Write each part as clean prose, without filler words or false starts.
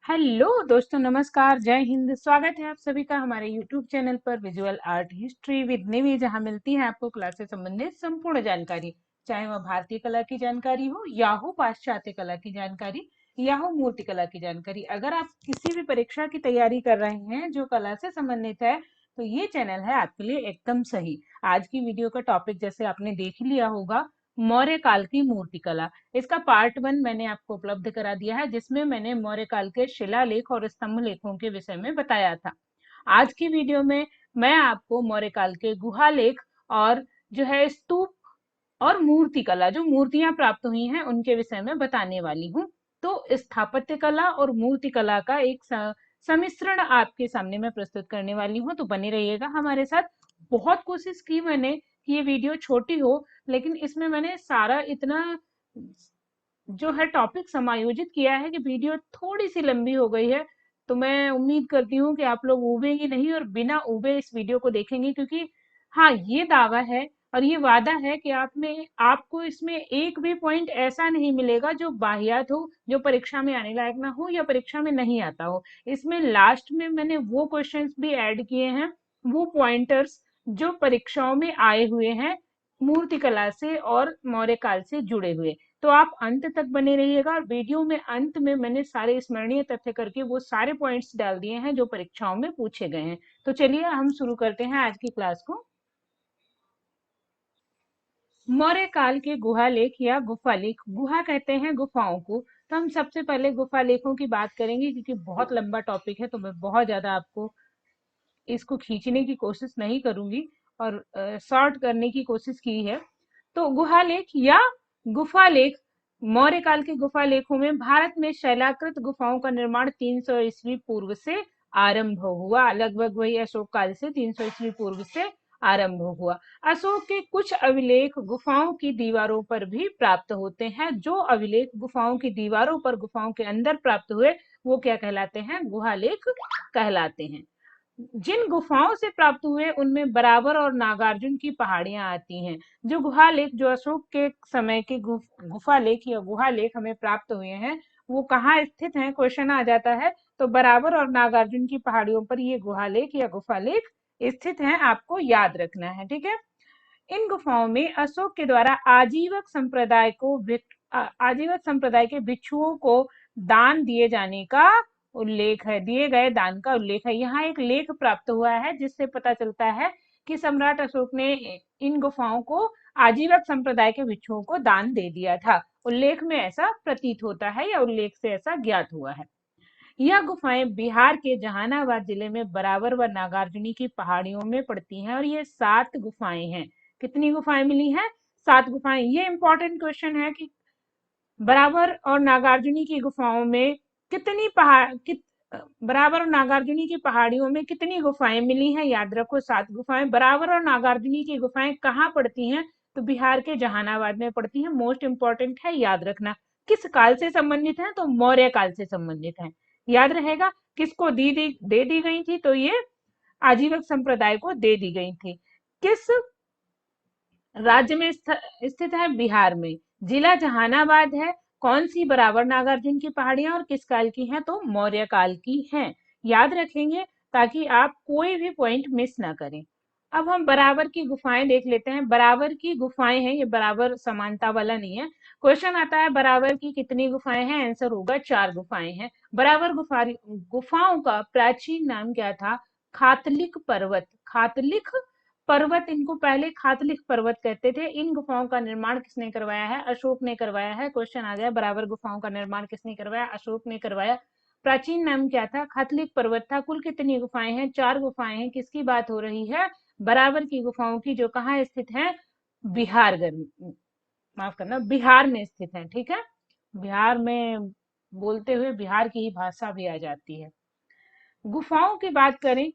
Hello दोस्तों, नमस्कार, जय हिंद। स्वागत है आप सभी का हमारे यूट्यूब चैनल पर विजुअल आर्ट हिस्ट्री विद निवी, जहां मिलती है आपको कला से संबंधित संपूर्ण जानकारी, चाहे वह भारतीय कला की जानकारी हो या हो पाश्चात्य कला की जानकारी या हो मूर्ति कला की जानकारी। अगर आप किसी भी परीक्षा की तैयारी कर रहे हैं जो कला से संबंधित है तो ये चैनल है आपके लिए एकदम सही। आज की वीडियो का टॉपिक जैसे आपने देख लिया होगा, मौर्य काल की मूर्ति कला। इसका पार्ट 1 मैंने आपको उपलब्ध करा दिया है, जिसमें मैंने मौर्य काल के शिलालेख और स्तंभ लेखों के विषय में बताया था। आज की वीडियो में मैं आपको मौर्य काल के गुहा लेख और जो है स्तूप और मूर्ति कला, जो मूर्तियां प्राप्त हुई हैं उनके विषय में बताने वाली हूँ। तो स्थापत्य कला और मूर्ति कला का एक सम्मिश्रण आपके सामने मैं प्रस्तुत करने वाली हूँ, तो बने रहिएगा हमारे साथ। बहुत कोशिश की मैंने कि ये वीडियो छोटी हो, लेकिन इसमें मैंने सारा इतना जो है टॉपिक समायोजित किया है कि वीडियो थोड़ी सी लंबी हो गई है। तो मैं उम्मीद करती हूँ कि आप लोग ऊबेंगे नहीं और बिना ऊबे इस वीडियो को देखेंगे, क्योंकि हाँ, ये दावा है और ये वादा है कि आपको इसमें एक भी पॉइंट ऐसा नहीं मिलेगा जो बाहियात हो, जो परीक्षा में आने लायक ना हो या परीक्षा में नहीं आता हो। इसमें लास्ट में मैंने वो क्वेश्चंस भी ऐड किए हैं, वो पॉइंटर्स जो परीक्षाओं में आए हुए हैं मूर्ति कला से और मौर्य काल से जुड़े हुए। तो आप अंत तक बने रहिएगा और वीडियो में अंत में मैंने सारे स्मरणीय तथ्य करके वो सारे पॉइंट्स डाल दिए हैं जो परीक्षाओं में पूछे गए हैं। तो चलिए हम शुरू करते हैं आज की क्लास को। मौर्य काल के गुहा लेख या गुफा लेख, गुहा कहते हैं गुफाओं को। तो हम सबसे पहले गुफा लेखों की बात करेंगे, क्योंकि बहुत लंबा टॉपिक है तो मैं बहुत ज्यादा आपको इसको खींचने की कोशिश नहीं करूंगी और शॉर्ट करने की कोशिश की है। तो गुहा लेख या गुफा लेख, मौर्य काल के गुफा लेखों में भारत में शैलाकृत गुफाओं का निर्माण 300 ईस्वी पूर्व से आरंभ हुआ। लगभग वही अशोक काल से 300 ईस्वी पूर्व से आरंभ हुआ। अशोक के कुछ अभिलेख गुफाओं की दीवारों पर भी प्राप्त होते हैं। जो अभिलेख गुफाओं की दीवारों पर, गुफाओं के अंदर प्राप्त हुए, वो क्या कहलाते हैं? गुहा लेख कहलाते हैं। जिन गुफाओं से प्राप्त हुए उनमें बराबर और नागार्जुन की पहाड़ियां आती हैं। जो गुहा लेख, जो अशोक के समय के गुफा लेख या गुहा लेख हमें प्राप्त हुए हैं, वो कहाँ स्थित हैं? क्वेश्चन आ जाता है। तो बराबर और नागार्जुन की पहाड़ियों पर ये गुहा लेख या गुफा लेख स्थित हैं, आपको याद रखना है, ठीक है। इन गुफाओं में अशोक के द्वारा आजीवक संप्रदाय के भिक्षुओं को दान दिए जाने का उल्लेख है, दिए गए दान का उल्लेख है। यहाँ एक लेख प्राप्त हुआ है जिससे पता चलता है कि सम्राट अशोक ने इन गुफाओं को आजीवक संप्रदाय के भिक्षुओं को दान दे दिया था। उल्लेख में ऐसा प्रतीत होता है या उल्लेख से ऐसा ज्ञात हुआ है। यह गुफाएं बिहार के जहानाबाद जिले में बराबर व नागार्जुनी की पहाड़ियों में पड़ती हैं और ये 7 गुफाएं हैं। कितनी गुफाएं मिली हैं? 7 गुफाएं। ये इंपॉर्टेंट क्वेश्चन है कि बराबर और नागार्जुनी की गुफाओं में कितनी बराबर और नागार्जुनी की पहाड़ियों में कितनी गुफाएं मिली हैं? याद रखो, 7 गुफाएं। बराबर और नागार्जुनी की गुफाएं कहाँ पड़ती हैं? तो बिहार के जहानाबाद में पड़ती हैं। मोस्ट इंपॉर्टेंट है, याद रखना। किस काल से संबंधित है? तो मौर्य काल से संबंधित है। याद रहेगा। किसको दे दी गई थी? तो ये आजीवक संप्रदाय को दे दी गई थी। किस राज्य में स्थित है? बिहार में। जिला जहानाबाद है। कौन सी? बराबर नागार्जुन की पहाड़ियां। और किस काल की हैं? तो मौर्य काल की हैं। याद रखेंगे ताकि आप कोई भी पॉइंट मिस ना करें। अब हम बराबर की गुफाएं देख लेते हैं। बराबर की गुफाएं हैं, ये बराबर समानता वाला नहीं है। क्वेश्चन आता है बराबर की कितनी गुफाएं हैं? आंसर होगा 4 गुफाएं हैं। बराबर गुफाओं का प्राचीन नाम क्या था? खातलिक पर्वत। खातलिक पर्वत, इनको पहले खातलिक पर्वत कहते थे। इन गुफाओं का निर्माण किसने करवाया है? अशोक ने करवाया है। क्वेश्चन आ गया, बराबर गुफाओं का निर्माण किसने करवाया? अशोक ने करवाया। प्राचीन नाम क्या था? खातलिक पर्वत था। कुल कितनी गुफाएं हैं? 4 गुफाएं हैं। किसकी बात हो रही है? बराबर की गुफाओं की, जो कहाँ स्थित है? माफ करना, बिहार में स्थित है, ठीक है। बिहार में बोलते हुए बिहार की ही भाषा भी आ जाती है। गुफाओं की बात करें,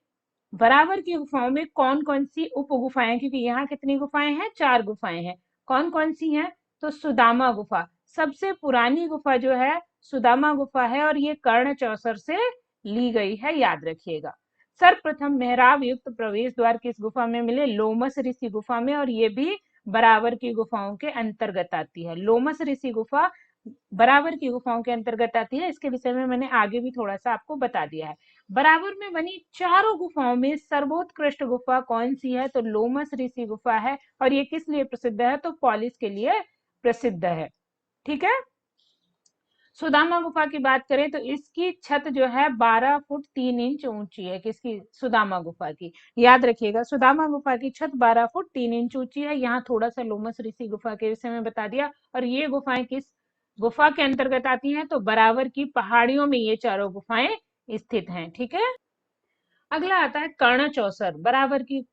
बराबर की गुफाओं में कौन कौन सी उप गुफाएं, क्योंकि यहाँ कितनी गुफाएं हैं? 4 गुफाएं हैं। कौन कौन सी हैं? तो सुदामा गुफा सबसे पुरानी गुफा जो है सुदामा गुफा है, और ये कर्ण चौसर से ली गई है, याद रखिएगा। सर्वप्रथम मेहराब युक्त प्रवेश द्वार किस गुफा में मिले? लोमस ऋषि गुफा में, और ये भी बराबर की गुफाओं के अंतर्गत आती है। लोमस ऋषि गुफा बराबर की गुफाओं के अंतर्गत आती है। इसके विषय में मैंने आगे भी थोड़ा सा आपको बता दिया है। बराबर में बनी चारों गुफाओं में सर्वोत्कृष्ट गुफा कौन सी है? तो लोमस ऋषि गुफा है। और ये किस लिए प्रसिद्ध है? तो पॉलिश के लिए प्रसिद्ध है। ठीक है। सुदामा गुफा की बात करें तो इसकी छत जो है 12 फुट 3 इंच ऊंची है। किसकी? सुदामा गुफा की। याद रखिएगा, सुदामा गुफा की छत 12 फुट 3 इंच ऊंची है। यहाँ थोड़ा सा लोमस ऋषि गुफा के विषय में बता दिया। और ये गुफाएं किस गुफा के अंतर्गत आती हैं? तो बराबर की पहाड़ियों में ये चारों गुफाएं स्थित हैं। ठीक है। अगला आता है कर्ण चौसर। बराबर की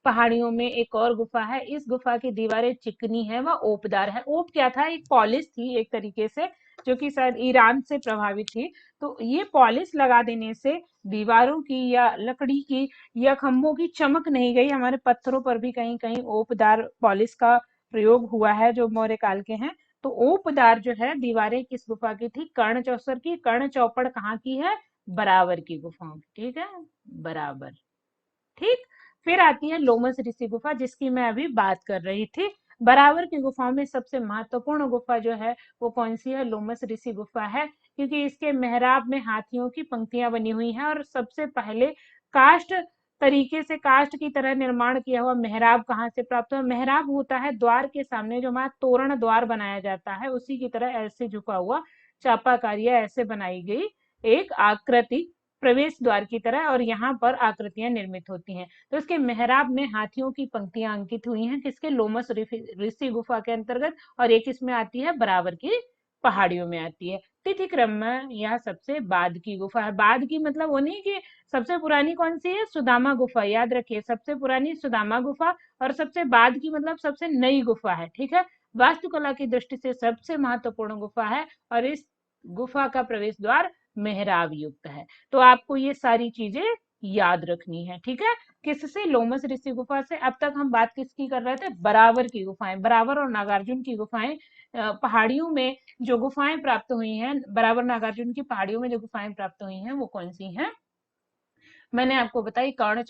पहाड़ियों में एक और गुफा है। इस गुफा की दीवारें चिकनी है व ओपदार है। ओप क्या था? एक पॉलिश थी एक तरीके से, जो कि शायद ईरान से प्रभावित थी। तो ये पॉलिश लगा देने से दीवारों की या लकड़ी की या खंभों की चमक नहीं गई। हमारे पत्थरों पर भी कहीं कहीं ओपदार पॉलिश का प्रयोग हुआ है जो मौर्य काल के हैं। तो ओपदार जो है दीवारें किस गुफा की थी? कर्ण चौसर की। कर्ण चौपड़ कहाँ की है? बराबर की गुफाओं की। ठीक है, बराबर। ठीक। फिर आती है लोमस ऋषि गुफा, जिसकी मैं अभी बात कर रही थी। बराबर की गुफाओं में सबसे महत्वपूर्ण गुफा जो है वो कौन सी है? लोमस ऋषि गुफा है, क्योंकि इसके मेहराब में हाथियों की पंक्तियां बनी हुई हैं। और सबसे पहले काष्ठ तरीके से काष्ठ की तरह निर्माण किया हुआ मेहराब कहाँ से प्राप्त हुआ? मेहराब होता है द्वार के सामने जो हमारा तोरण द्वार बनाया जाता है, उसी की तरह ऐसे झुका हुआ चापाकार या ऐसे बनाई गई एक आकृति प्रवेश द्वार की तरह, और यहाँ पर आकृतियां निर्मित होती हैं। तो इसके मेहराब में हाथियों की पंक्तियां अंकित हुई हैं। किसके? लोमस ऋषि गुफा के अंतर्गत। और एक इसमें आती है बराबर की पहाड़ियों में आती है। तिथि क्रम में यह सबसे बाद की गुफा है। बाद की मतलब वो नहीं कि सबसे पुरानी कौन सी है? सुदामा गुफा। याद रखिए, सबसे पुरानी सुदामा गुफा, और सबसे बाद की मतलब सबसे नई गुफा है। ठीक है। वास्तुकला की दृष्टि से सबसे महत्वपूर्ण गुफा है, और इस गुफा का प्रवेश द्वार मेहराब युक्त है। तो आपको ये सारी चीजें याद रखनी है। ठीक है। किससे? लोमस ऋषि गुफा से। अब तक हम बात किसकी कर रहे थे? बराबर की गुफाएं। बराबर और नागार्जुन की गुफाएं, पहाड़ियों में जो गुफाएं प्राप्त हुई हैं, बराबर नागार्जुन की पहाड़ियों में जो गुफाएं प्राप्त हुई हैं वो कौन सी हैं? मैंने आपको बताई कर्ण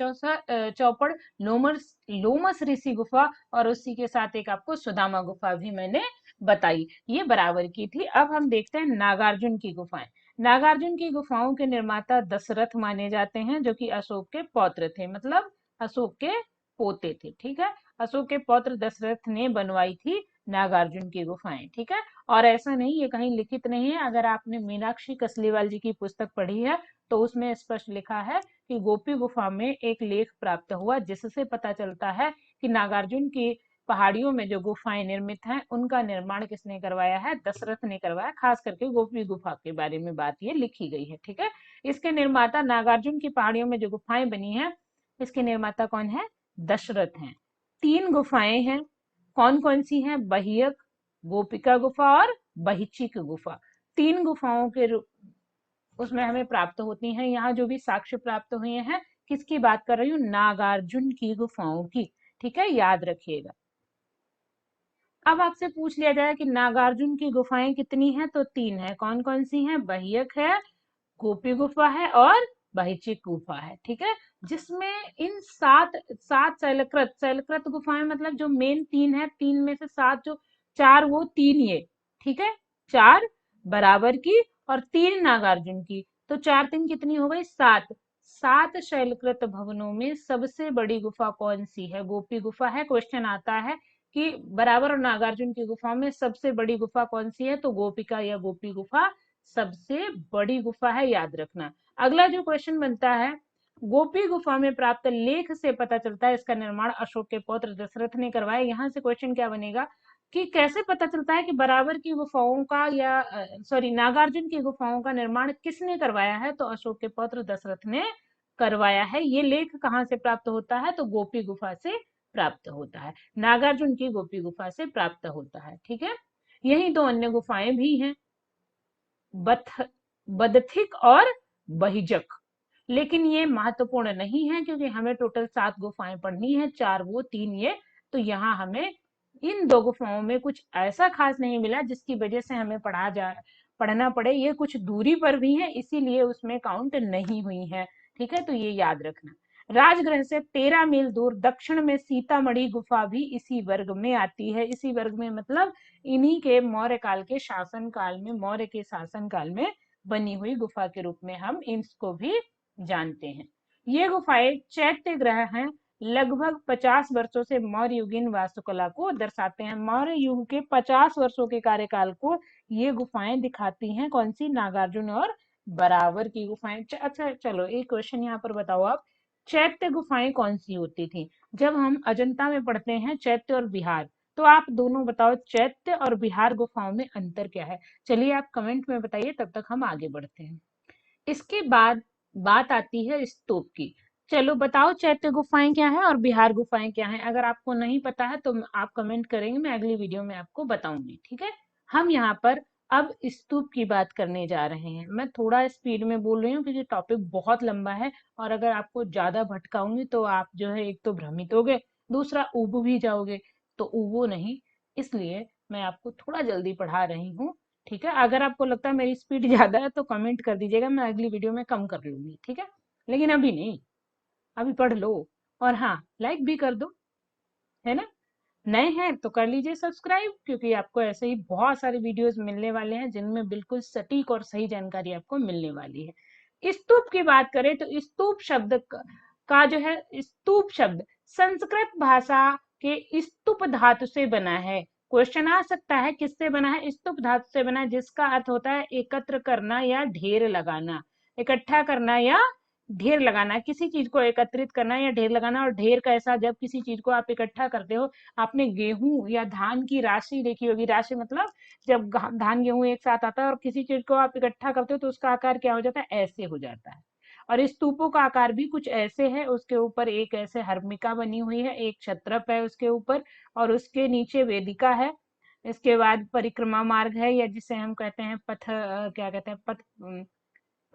चौपड़, लोमस लोमस ऋषि गुफा, और उसी के साथ एक आपको सुदामा गुफा भी मैंने बताई। ये बराबर की थी। अब हम देखते हैं नागार्जुन की गुफाएं। नागार्जुन की गुफाओं के निर्माता दशरथ माने जाते हैं, जो कि अशोक के पौत्र थे, मतलब अशोक के पोते थे। ठीक है। अशोक के पौत्र दशरथ ने बनवाई थी नागार्जुन की गुफाएं। ठीक है। और ऐसा नहीं, ये कहीं लिखित नहीं है। अगर आपने मीनाक्षी कसलीवाल जी की पुस्तक पढ़ी है तो उसमें स्पष्ट लिखा है कि गोपी गुफा में एक लेख प्राप्त हुआ, जिससे पता चलता है कि नागार्जुन की पहाड़ियों में जो गुफाएं निर्मित हैं उनका निर्माण किसने करवाया है? दशरथ ने करवाया। खास करके गोपी गुफा के बारे में बात ये लिखी गई है। ठीक है। इसके निर्माता नागार्जुन की पहाड़ियों में जो गुफाएं बनी हैं, इसके निर्माता कौन है? दशरथ हैं। 3 गुफाएं हैं। कौन कौन सी हैं? बहियक, गोपिका गुफा और बहिचिक गुफा। 3 गुफाओं के उसमें हमें प्राप्त होती हैं। यहाँ जो भी साक्ष्य प्राप्त हुए हैं, किसकी बात कर रही हूँ? नागार्जुन की गुफाओं की। ठीक है, याद रखिएगा। अब आपसे पूछ लिया जाए कि नागार्जुन की गुफाएं कितनी हैं, तो 3 है। कौन कौन सी हैं? बहियक है, गोपी गुफा है और बहिचिक गुफा है। ठीक है। जिसमें इन 7 शैलकृत गुफाएं, मतलब जो मेन 3 है, 3 में से 7 जो 4 वो 3 ये। ठीक है। 4 बराबर की और 3 नागार्जुन की। तो 4 3 कितनी हो गई? 7। 7 शैलकृत भवनों में सबसे बड़ी गुफा कौन सी है? गोपी गुफा है। क्वेश्चन आता है कि बराबर और नागार्जुन की गुफा में सबसे बड़ी गुफा कौन सी है? तो गोपिका या गोपी गुफा सबसे बड़ी गुफा है, याद रखना। अगला जो क्वेश्चन बनता है, गोपी गुफा में प्राप्त लेख से पता चलता है इसका निर्माण अशोक के पौत्र दशरथ ने करवाया। यहाँ से क्वेश्चन क्या बनेगा कि कैसे पता चलता है कि बराबर की गुफाओं का या सॉरी नागार्जुन की गुफाओं का निर्माण किसने करवाया है? तो अशोक के पौत्र दशरथ ने करवाया है। ये लेख कहाँ से प्राप्त होता है? तो गोपी गुफा से प्राप्त होता है। नागार्जुन की गोपी गुफा से प्राप्त होता है। ठीक है। यही 2 अन्य गुफाएं भी हैं, बथ बदथिक और बहिजक। लेकिन ये महत्वपूर्ण नहीं है, क्योंकि हमें टोटल 7 गुफाएं पढ़नी है, 4 वो 3 ये। तो यहाँ हमें इन 2 गुफाओं में कुछ ऐसा खास नहीं मिला जिसकी वजह से हमें पढ़ना पड़े। ये कुछ दूरी पर भी है, इसीलिए उसमें काउंट नहीं हुई है। ठीक है। तो ये याद रखना। राजगृह से 13 मील दूर दक्षिण में सीतामढ़ी गुफा भी इसी वर्ग में आती है। इसी वर्ग में मतलब इन्हीं के मौर्य काल के शासन काल में, मौर्य के शासन काल में बनी हुई गुफा के रूप में हम इसको भी जानते हैं। ये गुफाएं चैत्य ग्रह हैं, लगभग 50 वर्षों से मौर्य युगीन वास्तुकला को दर्शाते हैं। मौर्य युग के 50 वर्षों के कार्यकाल को ये गुफाएं दिखाती हैं। कौन सी? नागार्जुन और बराबर की गुफाएं। अच्छा चलो एक क्वेश्चन यहाँ पर बताओ आप, चैत्य गुफाएं कौन सी होती थी? जब हम अजंता में पढ़ते हैं चैत्य और बिहार, तो आप दोनों बताओ चैत्य और बिहार गुफाओं में अंतर क्या है? चलिए आप कमेंट में बताइए, तब तक हम आगे बढ़ते हैं। इसके बाद बात आती है स्तूप की। चलो बताओ चैत्य गुफाएं क्या है और बिहार गुफाएं क्या है? अगर आपको नहीं पता है तो आप कमेंट करेंगे, मैं अगली वीडियो में आपको बताऊंगी। ठीक है, हम यहाँ पर अब स्तूप की बात करने जा रहे हैं। मैं थोड़ा स्पीड में बोल रही हूँ क्योंकि टॉपिक बहुत लंबा है, और अगर आपको ज्यादा भटकाऊंगी तो आप जो है एक तो भ्रमित होगे, दूसरा ऊब भी जाओगे, तो ऊबो नहीं, इसलिए मैं आपको थोड़ा जल्दी पढ़ा रही हूँ। ठीक है, अगर आपको लगता है मेरी स्पीड ज्यादा है तो कमेंट कर दीजिएगा, मैं अगली वीडियो में कम कर लूंगी। ठीक है, लेकिन अभी नहीं, अभी पढ़ लो, और हाँ लाइक भी कर दो, है ना। नए हैं तो कर लीजिए सब्सक्राइब, क्योंकि आपको ऐसे ही बहुत सारे वीडियोस मिलने वाले हैं जिनमें बिल्कुल सटीक और सही जानकारी आपको मिलने वाली है। स्तूप की बात करें तो स्तूप शब्द का जो है, स्तूप शब्द संस्कृत भाषा के स्तूप धातु से बना है। क्वेश्चन आ सकता है किससे बना है? स्तूप धातु से बना है, जिसका अर्थ होता है एकत्र करना या ढेर लगाना, इकट्ठा करना या ढेर लगाना, किसी चीज को एकत्रित करना या ढेर लगाना। और ढेर कैसा? जब किसी चीज को आप इकट्ठा करते हो, आपने गेहूं या धान की राशि देखी होगी, राशि मतलब जब धान गेहूं एक साथ आता है और किसी चीज को आप इकट्ठा करते हो तो उसका आकार क्या हो जाता है? ऐसे हो जाता है। और इस स्तूपों का आकार भी कुछ ऐसे है, उसके ऊपर एक ऐसे हर्मिका बनी हुई है, एक छत्रप है उसके ऊपर, और उसके नीचे वेदिका है। इसके बाद परिक्रमा मार्ग है, या जिसे हम कहते हैं पथ, क्या कहते हैं,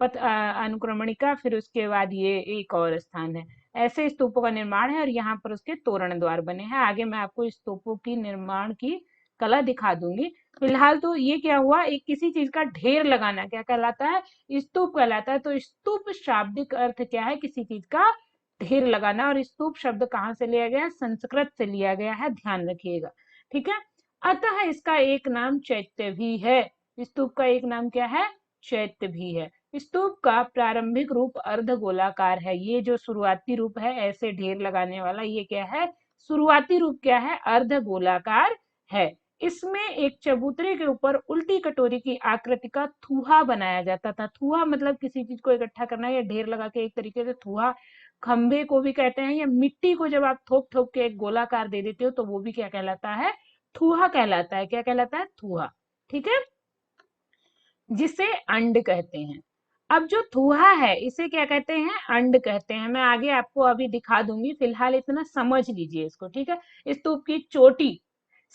पथ अनुक्रमणिका। फिर उसके बाद ये एक और स्थान है। ऐसे स्तूपों का निर्माण है और यहाँ पर उसके तोरण द्वार बने हैं। आगे मैं आपको स्तूपों की निर्माण की कला दिखा दूंगी। फिलहाल तो ये क्या हुआ, एक किसी चीज का ढेर लगाना क्या कहलाता है? स्तूप कहलाता है। तो स्तूप शाब्दिक अर्थ क्या है? किसी चीज का ढेर लगाना। और स्तूप शब्द कहाँ से लिया गया है? संस्कृत से लिया गया है, ध्यान रखिएगा। ठीक है, अतः इसका एक नाम चैत्य भी है। स्तूप का एक नाम क्या है? चैत्य भी है। स्तूप का प्रारंभिक रूप अर्ध गोलाकार है। ये जो शुरुआती रूप है ऐसे ढेर लगाने वाला, ये क्या है? शुरुआती रूप क्या है? अर्ध गोलाकार है। इसमें एक चबूतरे के ऊपर उल्टी कटोरी की आकृति का थूहा बनाया जाता था। थूहा मतलब किसी चीज को इकट्ठा करना या ढेर लगा के, एक तरीके से थूहा। खंबे को भी कहते हैं, या मिट्टी को जब आप थोप थोप के एक गोलाकार दे देते हो तो वो भी क्या कहलाता है? थूहा कहलाता है। क्या कहलाता है? थूहा। ठीक है, जिसे अंड कहते हैं। अब जो थूहा है इसे क्या कहते हैं? अंड कहते हैं। मैं आगे आपको अभी दिखा दूंगी, फिलहाल इतना समझ लीजिए इसको। ठीक है, स्तूप की चोटी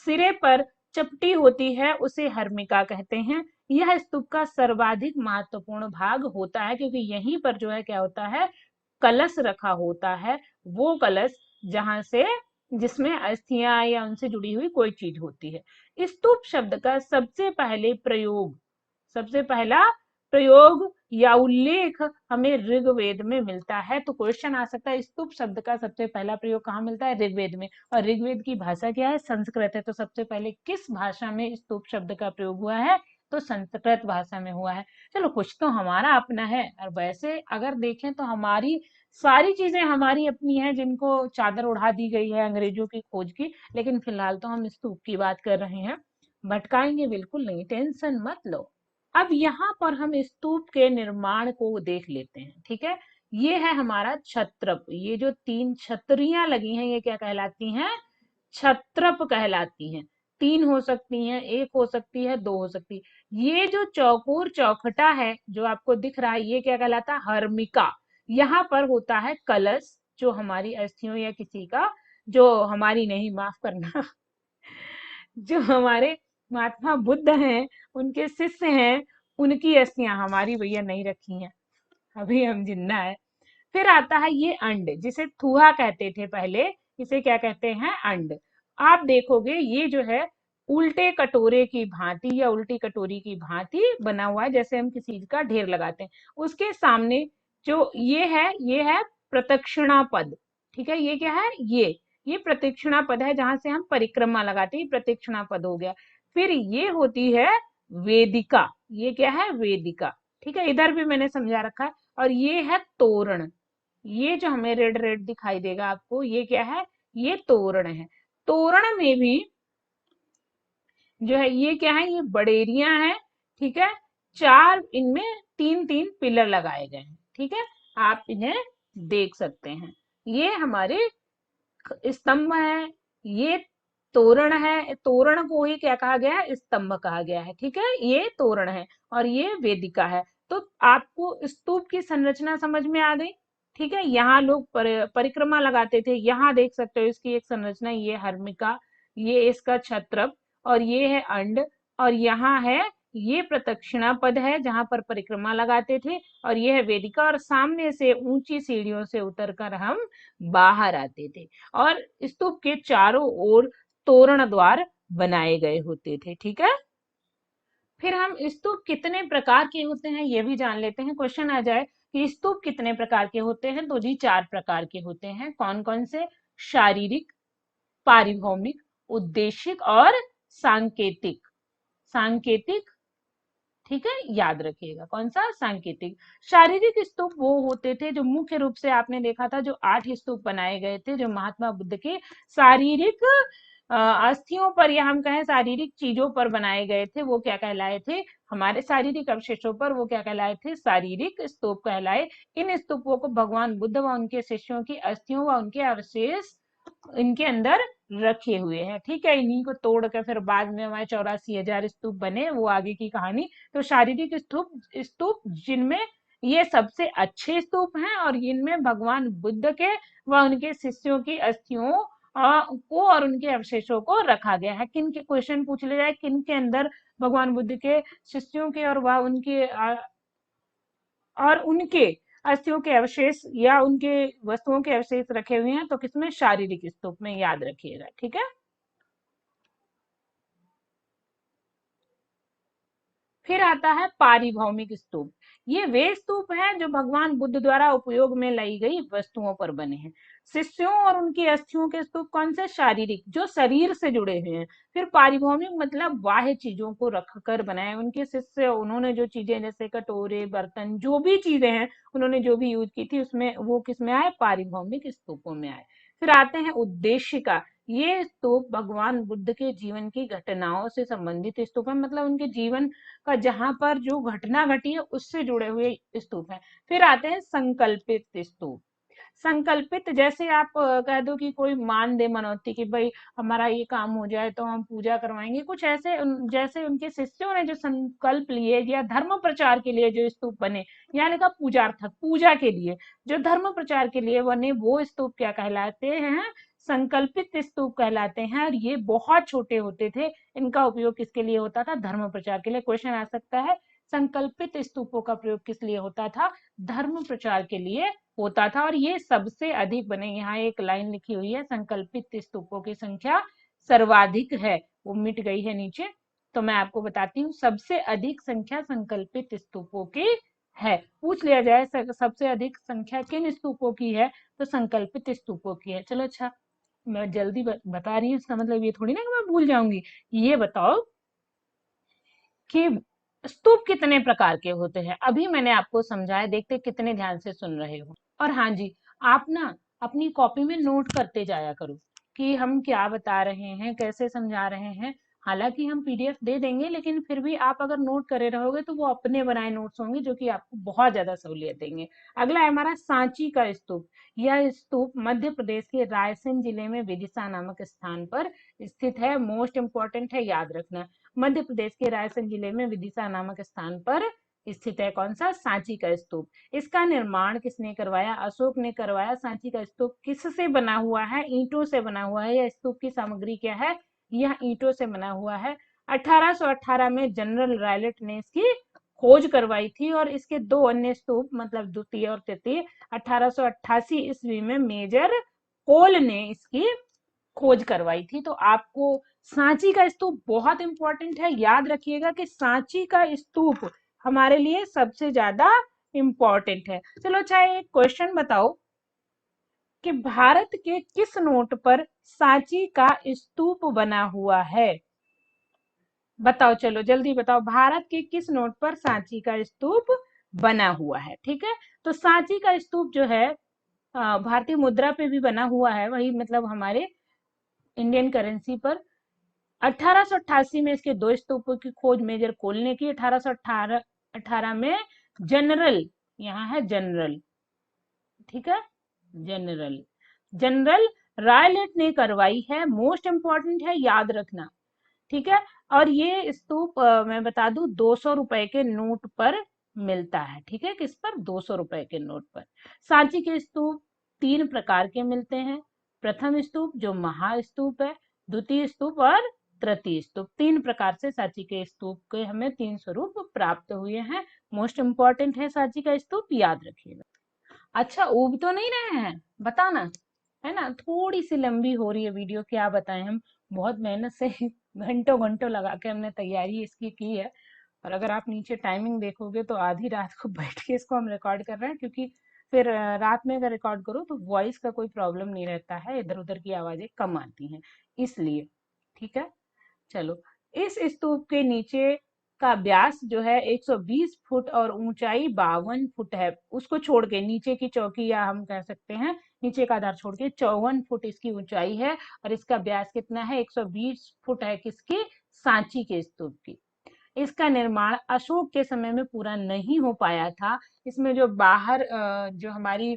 सिरे पर चपटी होती है, उसे हर्मिका कहते हैं। यह स्तूप का सर्वाधिक महत्वपूर्ण भाग होता है, क्योंकि यहीं पर जो है क्या होता है? कलश रखा होता है। वो कलश जहां से, जिसमें अस्थियां या उनसे जुड़ी हुई कोई चीज होती है। स्तूप शब्द का सबसे पहला प्रयोग या उल्लेख हमें ऋग्वेद में मिलता है। तो क्वेश्चन आ सकता है स्तूप शब्द का सबसे पहला प्रयोग कहाँ मिलता है? ऋग्वेद में। और ऋग्वेद की भाषा क्या है? संस्कृत है। तो सबसे पहले किस भाषा में स्तूप शब्द का प्रयोग हुआ है? तो संस्कृत भाषा में हुआ है। चलो कुछ तो हमारा अपना है, और वैसे अगर देखें तो हमारी सारी चीजें हमारी अपनी हैं, जिनको चादर उड़ा दी गई है अंग्रेजों की खोज की। लेकिन फिलहाल तो हम स्तूप की बात कर रहे हैं, भटकाएंगे बिल्कुल नहीं, टेंशन मत लो। अब यहाँ पर हम स्तूप के निर्माण को देख लेते हैं। ठीक है, ये है हमारा छत्रप। ये जो 3 छतरियां लगी हैं ये क्या कहलाती हैं? छत्रप कहलाती हैं। 3 हो सकती हैं, 1 हो सकती है, 2 हो सकती है। ये जो चौकोर चौखटा है जो आपको दिख रहा है, ये क्या कहलाता है? हर्मिका। यहाँ पर होता है कलश, जो हमारी अस्थियों या किसी का, जो हमारी नहीं, माफ करना, जो हमारे महात्मा बुद्ध हैं, उनके शिष्य हैं, उनकी अस्थियां हमारी भैया नहीं रखी हैं, अभी हम जिंदा है। फिर आता है ये अंड, जिसे थूहा कहते थे पहले, इसे क्या कहते हैं? अंड। आप देखोगे ये जो है उल्टे कटोरे की भांति या उल्टी कटोरी की भांति बना हुआ है, जैसे हम किसी चीज का ढेर लगाते हैं। उसके सामने जो ये है प्रदक्षिणा पद। ठीक है, ये क्या है, ये प्रदक्षिणा पद है, जहां से हम परिक्रमा लगाते हैं, प्रदक्षिणा पद हो गया। फिर ये होती है वेदिका, ये क्या है, वेदिका। ठीक है, इधर भी मैंने समझा रखा है। और ये है तोरण, ये जो हमें रेड रेड दिखाई देगा आपको, ये क्या है, ये तोरण है। तोरण में भी जो है ये क्या है, ये बडेरियां हैं। ठीक है, चार इनमें तीन तीन पिलर लगाए गए हैं। ठीक है, आप इन्हें देख सकते हैं, ये हमारे स्तंभ है, ये तोरण है। तोरण को ही क्या कहा गया है, स्तंभ कहा गया है। ठीक है, ये तोरण है और ये वेदिका है। तो आपको स्तूप की संरचना समझ में आ गई। ठीक है, यहाँ लोग परिक्रमा लगाते थे, यहाँ देख सकते हो इसकी एक संरचना, ये हर्मिका, ये इसका छत्रप, और ये है अंड, और यहाँ है ये प्रदक्षिणा पद है जहां पर परिक्रमा लगाते थे, और ये है वेदिका, और सामने से ऊंची सीढ़ियों से उतरकर हम बाहर आते थे। और स्तूप के चारों ओर तोरण द्वार बनाए गए होते थे। ठीक है, फिर हम स्तूप कितने प्रकार के होते हैं ये भी जान लेते हैं। क्वेश्चन आ जाए कि स्तूप कितने प्रकार के होते हैं, तो जी 4 प्रकार के होते हैं। कौन कौन से, शारीरिक, पारिभौमिक, उद्देशिक और सांकेतिक। सांकेतिक, ठीक है, याद रखिएगा कौन सा, सांकेतिक। शारीरिक स्तूप वो होते थे जो मुख्य रूप से आपने देखा था, जो 8 स्तूप बनाए गए थे, जो महात्मा बुद्ध के शारीरिक अस्थियों पर, या हम कहें शारीरिक चीजों पर बनाए गए थे, वो क्या कहलाए थे, हमारे शारीरिक अवशेषों पर वो क्या कहलाए थे, शारीरिक स्तूप कहलाए। इन स्तूपों को भगवान बुद्ध व उनके शिष्यों की अस्थियों व उनके अवशेष इनके अंदर रखे हुए हैं। ठीक है, इन्हीं को तोड़ कर फिर बाद में हमारे 84,000 स्तूप बने, वो आगे की कहानी। तो शारीरिक स्तूप, स्तूप जिनमें ये सबसे अच्छे स्तूप हैं, और इनमें भगवान बुद्ध के व उनके शिष्यों की अस्थियों को और उनके अवशेषों को रखा गया है। किन के क्वेश्चन पूछ ले जाए, किन के अंदर भगवान बुद्ध के शिष्यों के और वह उनके और उनके अस्थियों के अवशेष या उनके वस्तुओं के अवशेष रखे हुए हैं, तो किसमें, शारीरिक स्तूप में, याद रखिएगा। ठीक है, फिर आता है पारिभौमिक स्तूप। ये वे स्तूप हैं जो भगवान बुद्ध द्वारा उपयोग में लाई गई वस्तुओं पर बने हैं। शिष्यों और उनकी अस्थियों के स्तूप कौन से, शारीरिक, जो शरीर से जुड़े हुए हैं। फिर पारिभौमिक मतलब बाह्य चीजों को रखकर बनाए, उनके शिष्य उन्होंने जो चीजें जैसे कटोरे, बर्तन, जो भी चीजें हैं उन्होंने जो भी यूज की थी, उसमें वो किस में आए, पारिभौमिक स्तूपों में आए। फिर आते हैं उद्देश्य का। ये स्तूप भगवान बुद्ध के जीवन की घटनाओं से संबंधित स्तूप है, मतलब उनके जीवन का जहां पर जो घटना घटी है उससे जुड़े हुए स्तूप हैं। फिर आते हैं संकल्पित स्तूप। संकल्पित, जैसे आप कह दो कि कोई मान दे मनौती कि भाई हमारा ये काम हो जाए तो हम पूजा करवाएंगे, कुछ ऐसे जैसे उनके शिष्यों ने जो संकल्प लिए या धर्म प्रचार के लिए जो स्तूप बने, यानी का पूजार्थक, पूजा के लिए जो धर्म प्रचार के लिए बने, वो स्तूप क्या कहलाते हैं, संकल्पित स्तूप कहलाते हैं। और ये बहुत छोटे होते थे, इनका उपयोग किसके लिए होता था, धर्म प्रचार के लिए। क्वेश्चन आ सकता है, संकल्पित स्तूपों का प्रयोग किस लिए होता था, धर्म प्रचार के लिए होता था। और ये सबसे अधिक बने, यहाँ एक लाइन लिखी हुई है, संकल्पित स्तूपों की संख्या सर्वाधिक है, वो मिट गई है नीचे, तो मैं आपको बताती हूँ, सबसे अधिक संख्या संकल्पित स्तूपों की है। पूछ लिया जाए सबसे अधिक संख्या किन स्तूपों की है, तो संकल्पित स्तूपों की है। चलो अच्छा, मैं जल्दी बता रही हूँ, इसका मतलब ये थोड़ी ना कि मैं भूल जाऊंगी। ये बताओ कि स्तूप कितने प्रकार के होते हैं, अभी मैंने आपको समझाया, देखते कितने ध्यान से सुन रहे हो। और हाँ जी, आप ना अपनी कॉपी में नोट करते जाया करो कि हम क्या बता रहे हैं, कैसे समझा रहे हैं। हालांकि हम पीडीएफ दे देंगे, लेकिन फिर भी आप अगर नोट करे रहोगे तो वो अपने बनाए नोट्स होंगे, जो कि आपको बहुत ज्यादा सहूलियत देंगे। अगला है हमारा सांची का स्तूप। यह स्तूप मध्य प्रदेश के रायसेन जिले में विदिशा नामक स्थान पर स्थित है। मोस्ट इंपॉर्टेंट है, याद रखना। मध्य प्रदेश के रायसेन जिले में विदिशा नामक स्थान पर स्थित है कौन सा, सांची का स्तूप। इसका निर्माण किसने करवाया, अशोक ने करवाया। सांची का स्तूप किससे बना हुआ है, ईंटों से बना हुआ है। यह स्तूप की सामग्री क्या है, यह ईंटों से बना हुआ है। 1818 में जनरल रायलेट ने इसकी खोज करवाई थी, और इसके दो अन्य स्तूप, मतलब द्वितीय और तृतीय, 1888 ईस्वी में मेजर कोल ने इसकी खोज करवाई थी। तो आपको सांची का स्तूप बहुत इंपॉर्टेंट है, याद रखिएगा कि सांची का स्तूप हमारे लिए सबसे ज्यादा इंपॉर्टेंट है। चलो अच्छा, एक क्वेश्चन बताओ कि भारत के किस नोट पर सांची का स्तूप बना हुआ है? बताओ, चलो जल्दी बताओ, भारत के किस नोट पर सांची का स्तूप बना हुआ है? ठीक है, तो सांची का स्तूप जो है भारतीय मुद्रा पे भी बना हुआ है, वही मतलब हमारे इंडियन करेंसी पर। 1888 में इसके दो स्तूपों की खोज मेजर कोल ने की। 1818 में जनरल, यहाँ है जनरल, ठीक है, जनरल जनरल रायलेट ने करवाई है। मोस्ट इंपॉर्टेंट है, याद रखना, ठीक है। और ये स्तूप मैं बता दूं 200 रुपए के नोट पर मिलता है, ठीक है, किस पर? 200 रुपए के नोट पर। सांची के स्तूप तीन प्रकार के मिलते हैं। प्रथम स्तूप जो महास्तूप है, द्वितीय स्तूप और तृतीय स्तूप। तीन प्रकार से सांची के स्तूप के हमें तीन स्वरूप प्राप्त हुए हैं। मोस्ट इंपॉर्टेंट है सांची का स्तूप, याद रखिएगा। अच्छा, उब तो नहीं रहे हैं, बताना, है ना? थोड़ी सी लंबी हो रही है वीडियो, क्या बताएं, हम बहुत मेहनत से घंटों घंटों लगा के हमने तैयारी इसकी की है। और अगर आप नीचे टाइमिंग देखोगे तो आधी रात को बैठ के इसको हम रिकॉर्ड कर रहे हैं, क्योंकि फिर रात में अगर रिकॉर्ड करो तो वॉइस का कोई प्रॉब्लम नहीं रहता है, इधर उधर की आवाजें कम आती हैं, इसलिए। ठीक है, चलो। इस स्तूप के नीचे का व्यास जो है 120 फुट और ऊंचाई 52 फुट है। उसको छोड़ के नीचे की चौकी, या हम कह सकते हैं नीचे का आधार छोड़ के 54 फुट इसकी ऊंचाई है। और इसका व्यास कितना है? 120 फुट है, किसकी? सांची के स्तूप की। इसका निर्माण अशोक के समय में पूरा नहीं हो पाया था। इसमें जो बाहर जो हमारी